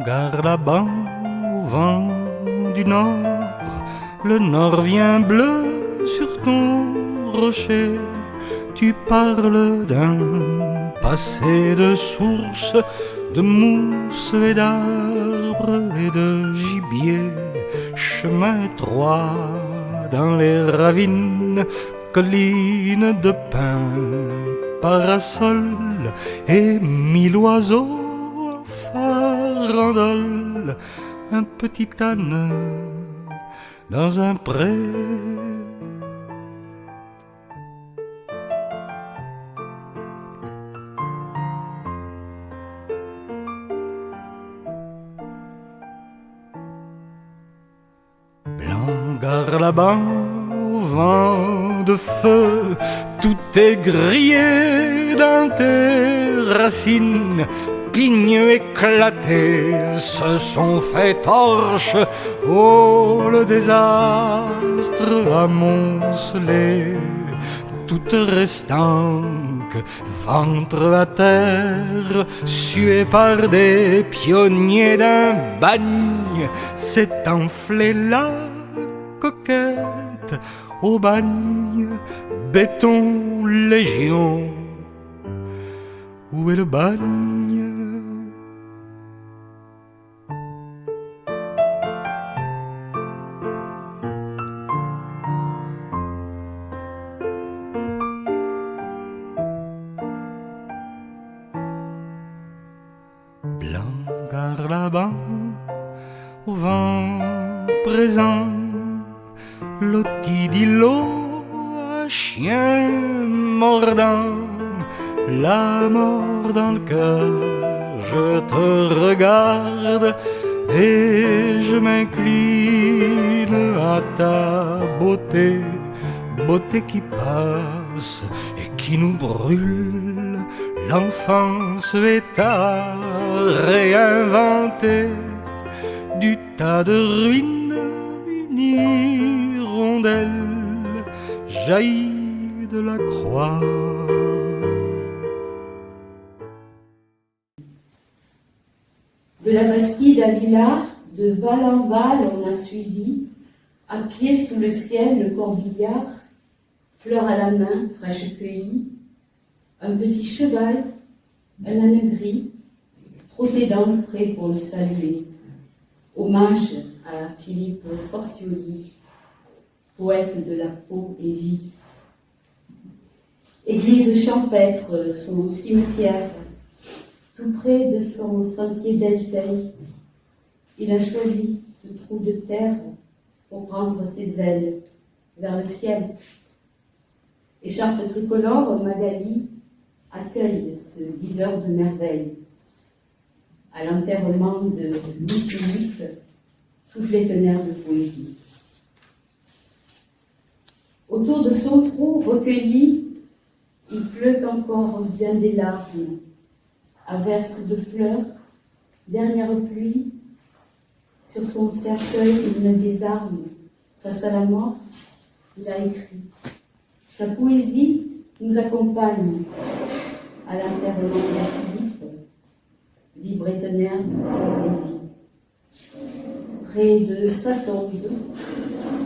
gare là-bas au vent du nord, le nord vient bleu sur ton rocher. Tu parles d'un passé de sources, de mousse et d'arbres et de gibier, chemin étroit dans les ravines, collines de pins, parasols et mille oiseaux en farandole, un petit âne dans un pré. Blanc, gare là-bas au vent de feu, tout est grillé dans tes racines. Pignes éclatés se sont fait torche. Oh, le désastre amoncelé, toute restanque, ventre à terre, sué par des pionniers d'un bagne, s'est enflée la coquette au bagne, béton, légion. Où est le bagne? Blanc, gare là-bas, au vent présent, loti d'îlot à chien mordant, la mort dans le cœur, je te regarde et je m'incline à ta beauté, beauté qui passe et qui nous brûle. L'enfance est à réinventer, du tas de ruines, une hirondelle jaillit de la croix. De la Bastide à Villars, de val en val, on a suivi, à pied sous le ciel, le corbillard, fleurs à la main, fraîche cueillie, un petit cheval, un âne gris, trotté dans le pré pour le saluer. Hommage à Philippe Forcioli, poète de la peau et vie. Église champêtre, son cimetière, tout près de son sentier d'Elteil, il a choisi ce trou de terre pour prendre ses ailes vers le ciel. Écharpe tricolore, Magali accueille ce 10 heures de merveille. À l'enterrement de Louis-Philippe, soufflet-tonnerre de poésie. Autour de son trou recueilli, il pleut encore bien des larmes. Averse de fleurs, dernière pluie, sur son cercueil il ne désarme. Face à la mort, il a écrit. Sa poésie nous accompagne à l'enterrement de Philippe, vibre-tonnerre de poésie. Près de sa tombe,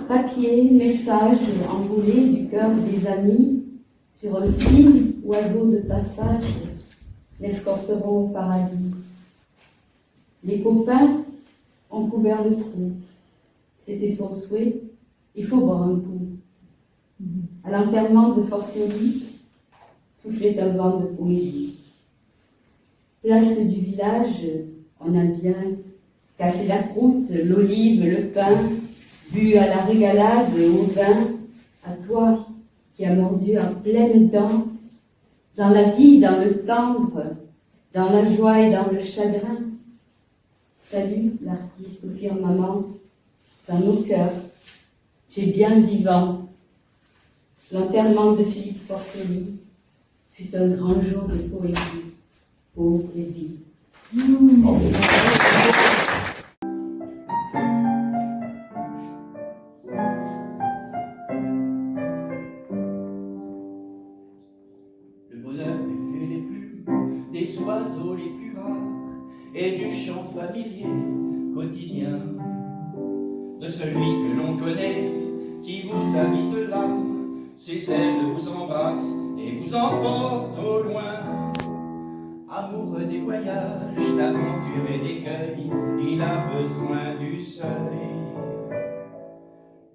papier, message envolé du cœur des amis sur un fil oiseau de passage l'escorteront au paradis. Les copains ont couvert le trou. C'était son souhait. Il faut boire un coup. À l'enterrement de Forcioli, soufflait un vent de poésie. Place du village, on a bien cassé la croûte, l'olive, le pain, bu à la régalade, au vin, à toi qui as mordu en pleine dent, dans la vie, dans le tendre, dans la joie et dans le chagrin. Salut l'artiste au firmament, dans nos cœurs, tu es bien vivant. L'enterrement de Philippe Forcioli fut un grand jour de poésie, pauvre et vie. Le bonheur est fait des plumes, des oiseaux les plus rares, et du chant familier quotidien, de celui que l'on connaît, qui vous habite là, ses ailes vous embrassent et vous emportent au loin. Amoureux des voyages, d'aventures et d'écueils, il a besoin du seuil,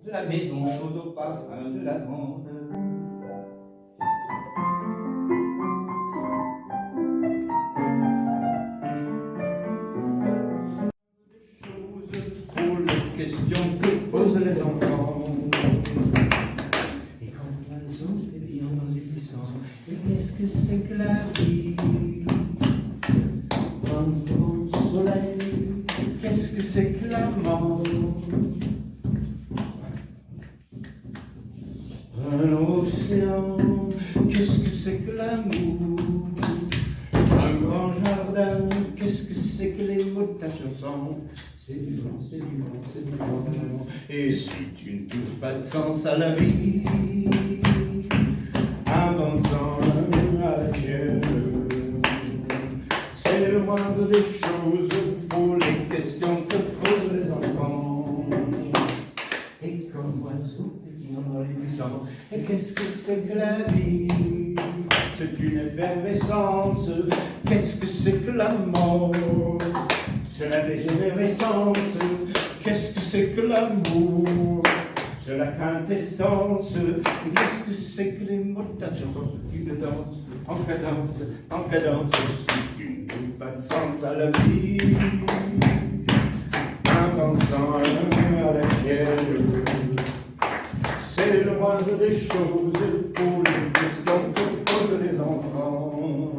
de la maison chaude au parfum de lavande. Pour les questions que posent les enfants. Et quand l'oiseau est bien dans les buissons, et qu'est-ce que c'est que la vie? Un grand soleil, qu'est-ce que c'est que la mort? Un océan, qu'est-ce que c'est que l'amour? Un grand jardin, qu'est-ce que c'est que les mots de ta chanson? C'est du vent, c'est du vent, c'est du vent. Et si tu ne trouves pas de sens à la vie, invente-en à la tienne. C'est le moindre des choses pour les questions que posent les enfants. Et comme oiseau dans les buissons, et qu'est-ce que c'est que la vie? C'est une effervescence. Qu'est-ce que c'est que la mort? C'est la dégénérescence. Qu'est-ce que c'est que l'amour? C'est la quintessence. Qu'est-ce que c'est que les mots de ta chanson? Une danse, en cadence, en cadence. Si tu ne trouves pas de sens à la vie, invente-en à la tienne. C'est le moindre des choses pour les questions que posent les enfants.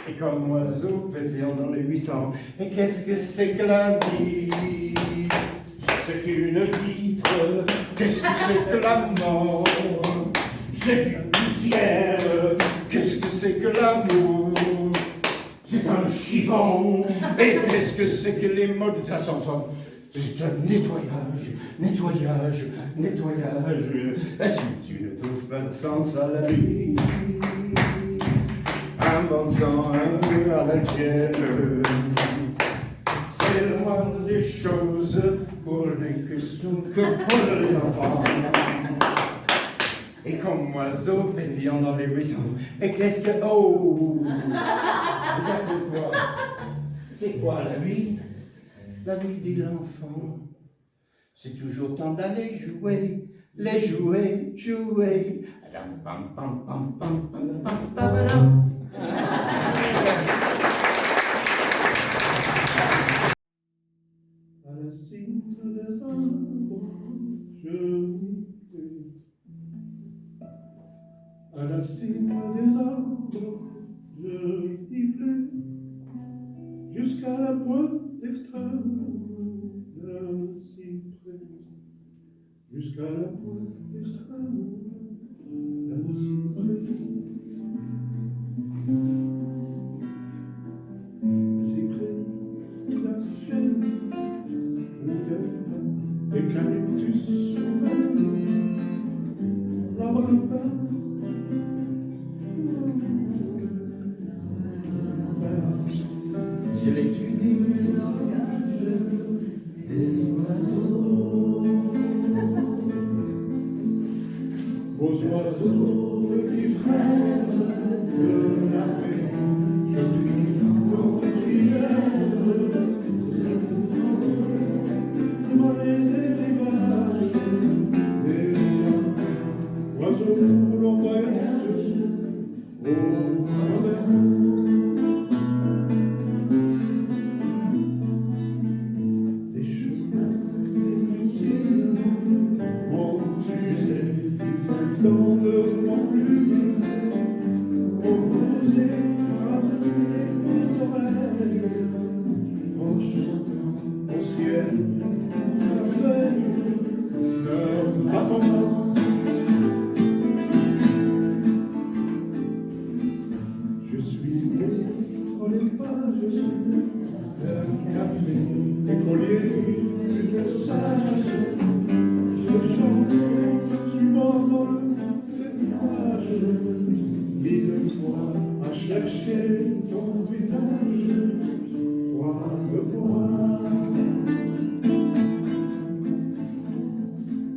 Et comme oiseau pétillant dans les buissons, et qu'est-ce que c'est que la vie? C'est une vitre. Qu'est-ce que c'est que la mort? C'est une poussière. Qu'est-ce que c'est que l'amour? C'est un chiffon. Et qu'est-ce que c'est que les mots de ta chanson? C'est un nettoyage, nettoyage, nettoyage. Et si tu ne trouves pas de sens à la vie, invente-en à la tienne. C'est le moindre des choses pour les questions que posent les enfants. Et comme oiseau pétillant dans les buissons, et qu'est-ce que... Oh, regarde-toi. C'est quoi la vie? La vie dit l'enfant, c'est toujours temps d'aller jouer, les jouer, jouer. Pam, pam, pam, pam, pam, pam, pam, pam. À la cime des arbres, je vivrai. À la cime des arbres, je vivrai. Jusqu'à la pointe extrême d'un cyprès, jusqu'à la pointe extrême d'un cyprès. Le cyprès, la chaîne, l'eucalyptus sauvage, l'arbre à pain. J'ai étudié le langage des oiseaux. Aux oiseaux, petits frères de la paix, je prie vos prières. Marée des rivages, des oiseaux pour leur voyage, aux oiseaux. Je suis né dans les pages d'un café, écolier du sage. Je chante suivant dans le feuillage, mille fois à chercher ton visage. toi me voir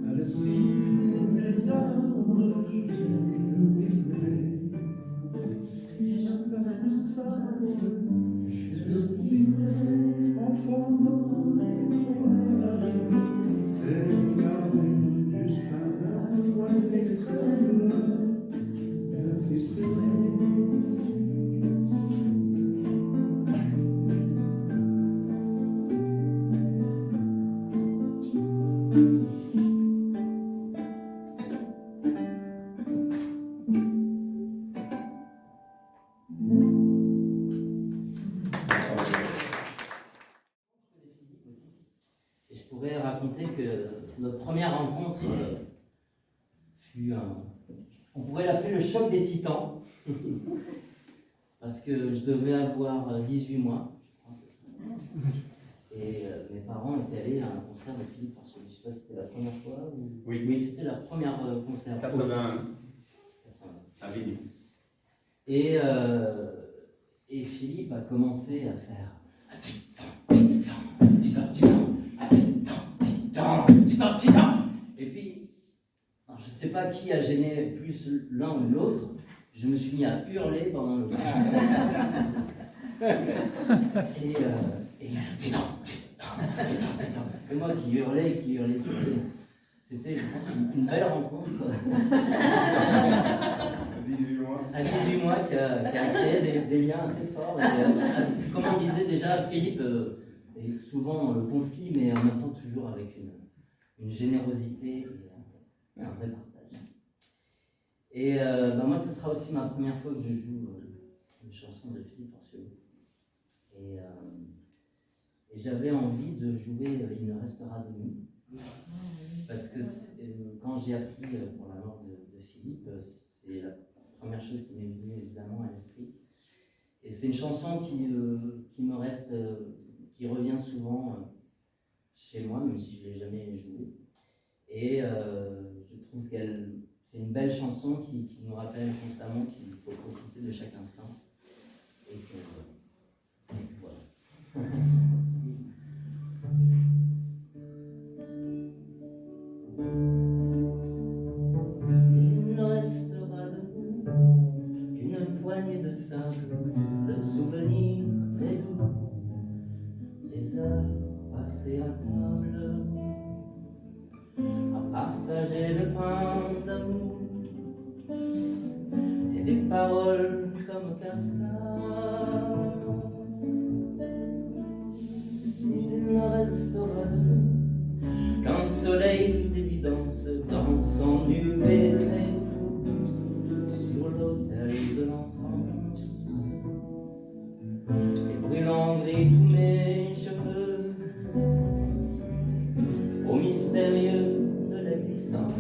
à la cime des arbres qui viennent vibrer. Je vivrai en formant et regarder jusqu'à la moindre extrême de la tristesse. Et je pourrais raconter que notre première rencontre fut on pourrait l'appeler le choc des titans, parce que je devais avoir 18 mois, je crois, c'est ça. Et mes parents étaient allés à un concert de Philippe Forcier. Je ne sais pas si c'était la première fois ou... Oui, c'était la première concert. 81. À Villiers. Et Philippe a commencé à faire et puis, alors je ne sais pas qui a gêné plus l'un ou l'autre, je me suis mis à hurler pendant le concert. Et moi qui hurlais. C'était, je pense, une belle rencontre. À 18 mois qui a créé des liens assez forts. Comme on disait déjà, Philippe est souvent dans le conflit, mais en même temps toujours avec une générosité et un vrai partage. Et moi, ce sera aussi ma première fois que je joue une chanson de Philippe Forcier. Et j'avais envie de jouer Il ne restera de nous. Parce que quand j'ai appris pour la mort de Philippe, c'est la première chose qui m'est venue évidemment à l'esprit. Et c'est une chanson qui me reste, qui revient souvent chez moi, même si je ne l'ai jamais jouée. Et je trouve qu'elle, c'est une belle chanson qui nous rappelle constamment qu'il faut profiter de chaque instant. Et que voilà. Il ne restera de nous qu'une poignée de sable, le souvenir très doux des heures passées à table, à partager le pain d'amour et des paroles comme castors. Il ne restera de nous qu'un soleil d'évidence dans son nuée très fou sur l'autel de l'enfance, et brûlant gris tous mes cheveux au mystérieux de l'existence.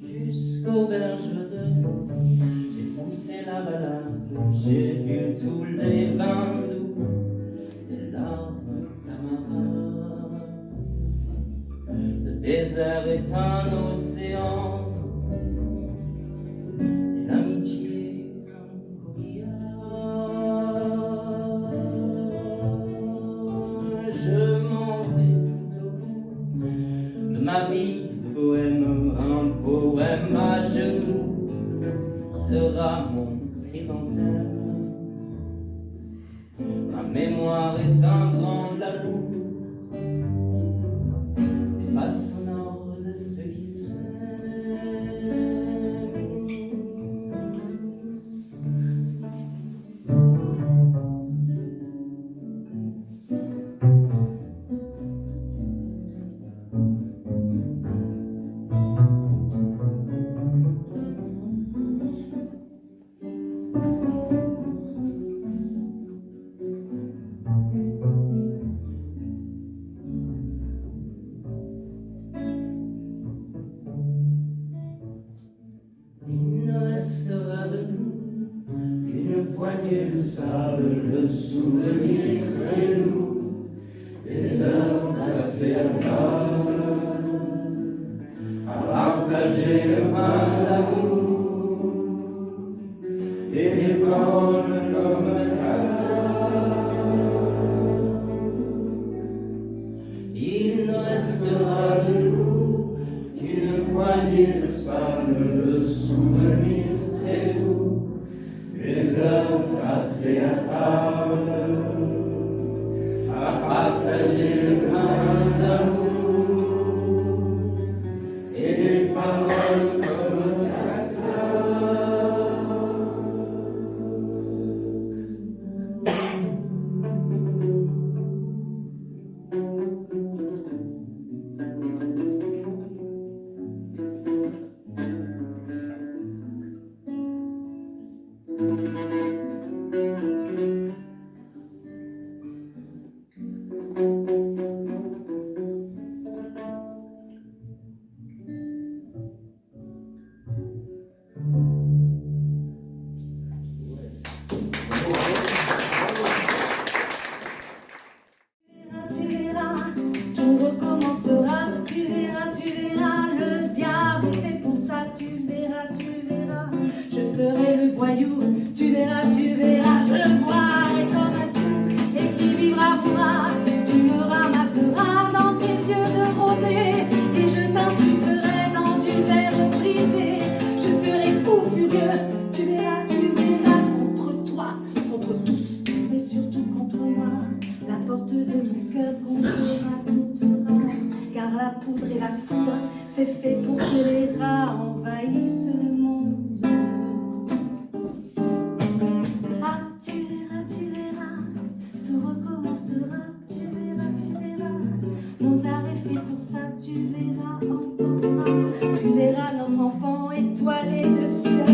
Jusqu'aux berges de nuit, j'ai poussé la balade, j'ai bu tous les vins doux des larmes camarades. Le désert est un océan et l'amitié un courrier. Je m'en vais tout au bout de ma vie de bohème, un poème à genoux sera mon chrysanthème. Ma mémoire est un grand labour, et pas sonore de ceux qui s'aiment. Il ne restera de nous qu'une poignée de sable, le souvenir très lourd des heures passées à table, à partager le pain d'amour et les paroles c'est fait pour que les rats envahissent le monde. Ah, tu verras, tout recommencera, tu verras. Mozart est fait pour ça, tu verras, entendras. Tu verras notre enfant étoilé de sueur,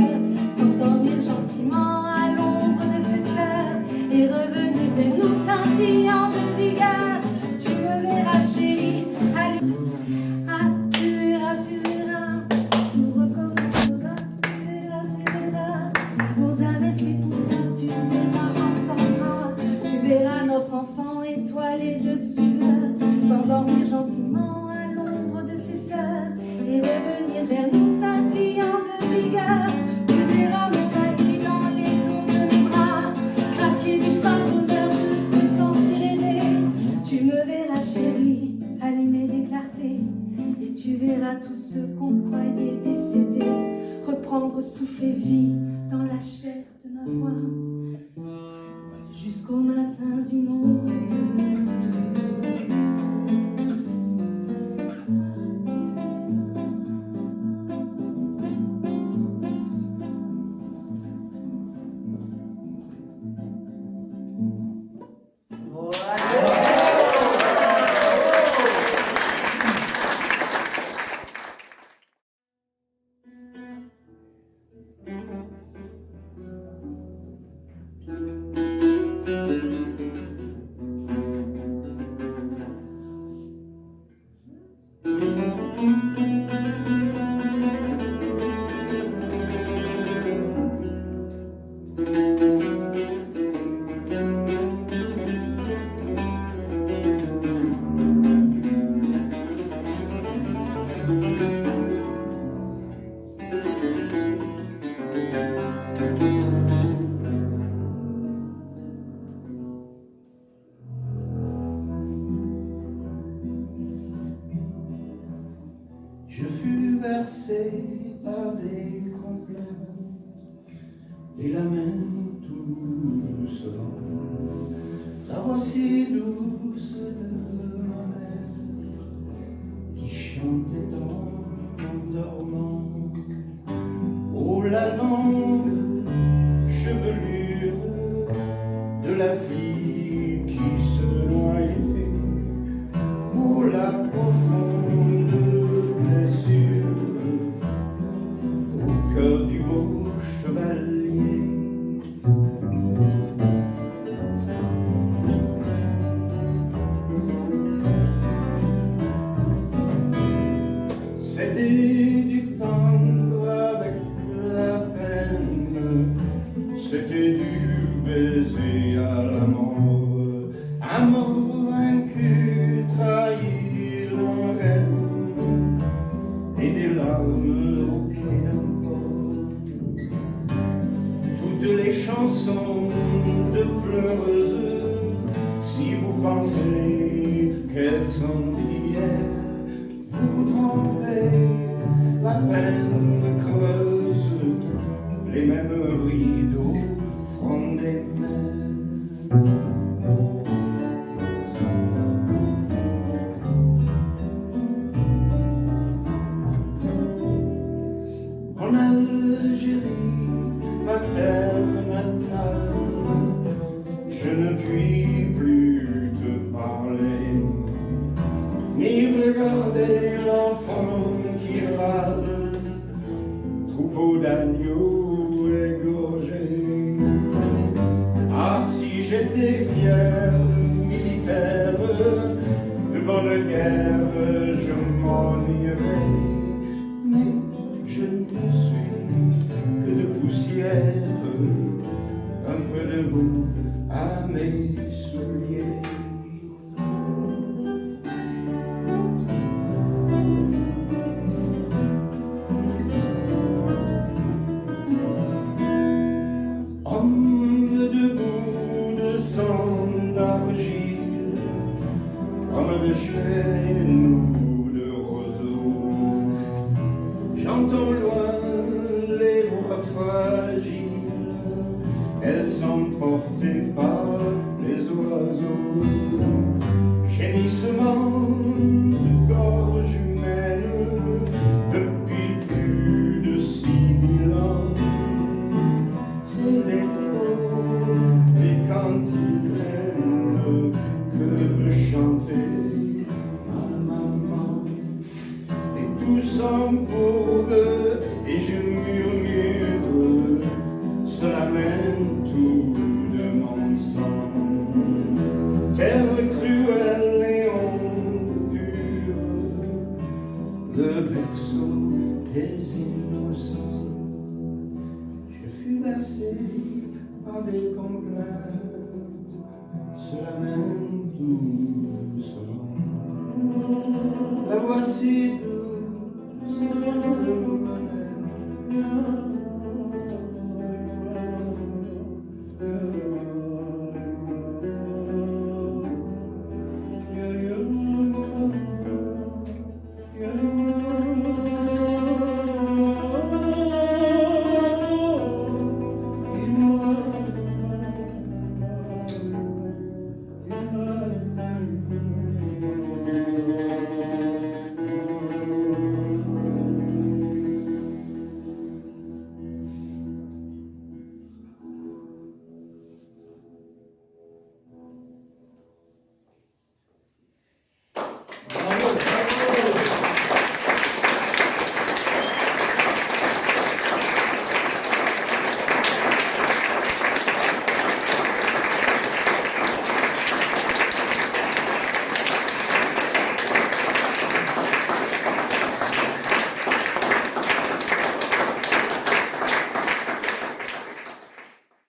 s'endormir gentiment à l'ombre de ses sœurs et revenir vers nous scintillant de vigueur. Tu me verras, chérie, ah, tu verras, tout recommencera, tu verras. Mozart est fait pour ça, tu verras, entendras. Tu verras notre enfant étoilé de sueur, s'endormir gentiment à l'ombre de ses sœurs et revenir vers nous scintillant de vigueur. Tu verras mon palier dans les ondes de mes bras, craquer du fin bonheur de se sentir aidé. Tu me verras, chérie, allumer des clartés, et tu verras tous ceux qu'on croyait décédés reprendre souffle et vie dans la chair de ma voix jusqu'au matin du monde. Je fus bercé par des complaintes et la main tout doucement, la voix si douce de ma mère qui chantait en dormant. Oh, la longue chevelure de la fille qui se noyait, oh, la profonde blessure au cœur du beau chevalier. C'était du tendre avec la peine, c'était du baiser à la mort, amour vaincu, trahi, l'enrêne, et des larmes au pied d'un port. Toutes les chansons de pleureuses, si vous pensez qu'elles sont d'hier, vous vous trompez, la peine creuse les mêmes rideaux au front des mers. En Algérie, ma terre natale, je ne puis plus te parler, ni regarder l'enfant qui râle, troupeau d'agneaux égorgés. Ah, si j'étais fier militaire, de bonne guerre, je m'en irais, mais je ne suis que de poussière, un peu de bouffe à mes souliers. Homme debout de sang d'argile, homme de chêne ou de roseau, j'entends loin les voix fragiles, elles sont portées par les oiseaux. Gémissement de gorge humaine, sommes pour deux, et je murmure, cela mène tout de mon sang. Terre cruelle et onde pure, le berceau des innocents. Je fus bercé avec complainte, cela mène doucement. La voici douce de mon